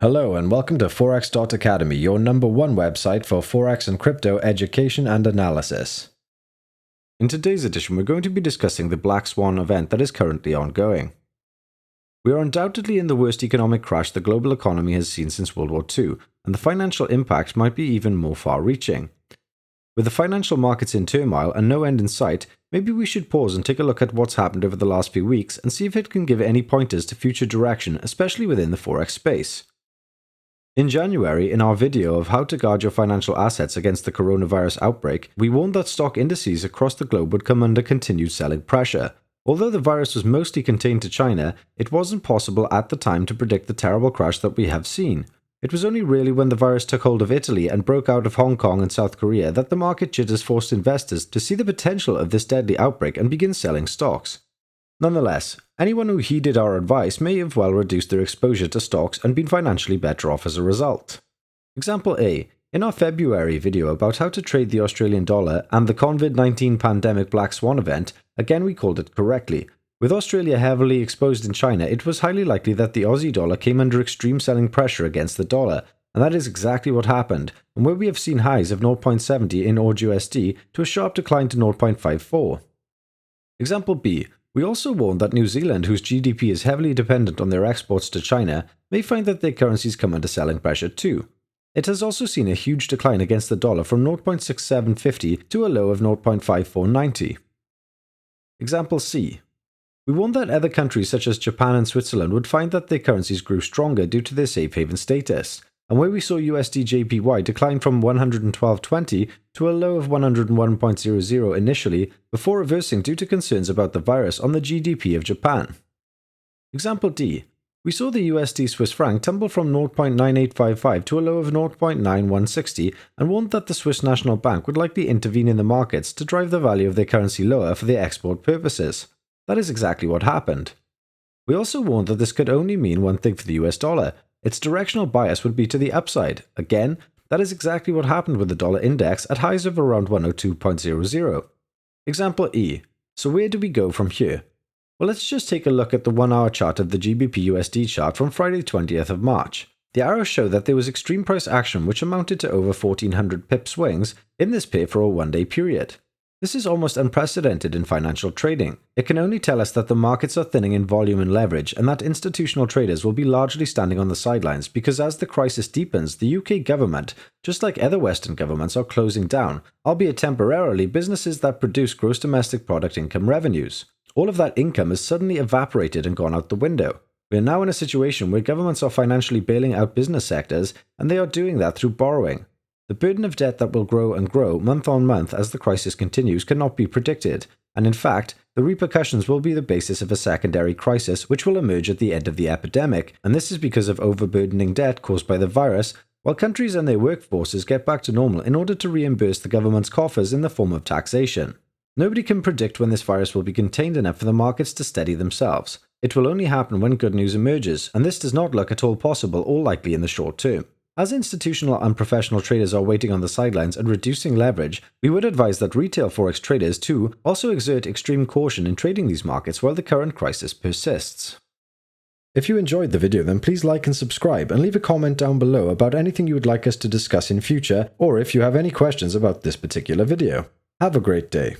Hello and welcome to Forex.Academy, your #1 website for Forex and crypto education and analysis. In today's edition, we're going to be discussing the Black Swan event that is currently ongoing. We are undoubtedly in the worst economic crash the global economy has seen since World War II, and the financial impact might be even more far-reaching. With the financial markets in turmoil and no end in sight, maybe we should pause and take a look at what's happened over the last few weeks and see if it can give any pointers to future direction, especially within the Forex space. In January, in our video of how to guard your financial assets against the coronavirus outbreak, we warned that stock indices across the globe would come under continued selling pressure. Although the virus was mostly contained to China, it wasn't possible at the time to predict the terrible crash that we have seen. It was only really when the virus took hold of Italy and broke out of Hong Kong and South Korea that the market jitters forced investors to see the potential of this deadly outbreak and begin selling stocks. Nonetheless, anyone who heeded our advice may have well reduced their exposure to stocks and been financially better off as a result. Example A. In our February video about how to trade the Australian dollar and the COVID-19 pandemic Black Swan event, again we called it correctly. With Australia heavily exposed in China, it was highly likely that the Aussie dollar came under extreme selling pressure against the dollar, and that is exactly what happened, and where we have seen highs of 0.70 in AUD/USD to a sharp decline to 0.54. Example B. We also warned that New Zealand, whose GDP is heavily dependent on their exports to China, may find that their currencies come under selling pressure too. It has also seen a huge decline against the dollar from 0.6750 to a low of 0.5490. Example C. We warned that other countries such as Japan and Switzerland would find that their currencies grew stronger due to their safe haven status, and where we saw USD/JPY decline from 112.20 to a low of 101.00 initially, before reversing due to concerns about the virus on the GDP of Japan. Example D. We saw the USD Swiss franc tumble from 0.9855 to a low of 0.9160 and warned that the Swiss National Bank would likely intervene in the markets to drive the value of their currency lower for their export purposes. That is exactly what happened. We also warned that this could only mean one thing for the US dollar. Its directional bias would be to the upside. Again, that is exactly what happened with the dollar index at highs of around 102.00. Example E. So where do we go from here? Well, let's just take a look at the 1-hour chart of the GBP/USD chart from Friday 20th of March. The arrows show that there was extreme price action which amounted to over 1400 pip swings in this pair for a one-day period. This is almost unprecedented in financial trading. It can only tell us that the markets are thinning in volume and leverage, and that institutional traders will be largely standing on the sidelines because as the crisis deepens, the UK government, just like other Western governments, are closing down, albeit temporarily, businesses that produce gross domestic product income revenues. All of that income has suddenly evaporated and gone out the window. We are now in a situation where governments are financially bailing out business sectors, and they are doing that through borrowing. The burden of debt that will grow and grow month on month as the crisis continues cannot be predicted, and in fact, the repercussions will be the basis of a secondary crisis which will emerge at the end of the epidemic, and this is because of overburdening debt caused by the virus, while countries and their workforces get back to normal in order to reimburse the government's coffers in the form of taxation. Nobody can predict when this virus will be contained enough for the markets to steady themselves. It will only happen when good news emerges, and this does not look at all possible or likely in the short term. As institutional and professional traders are waiting on the sidelines and reducing leverage, we would advise that retail Forex traders too also exert extreme caution in trading these markets while the current crisis persists. If you enjoyed the video, then please like and subscribe and leave a comment down below about anything you would like us to discuss in future, or if you have any questions about this particular video. Have a great day.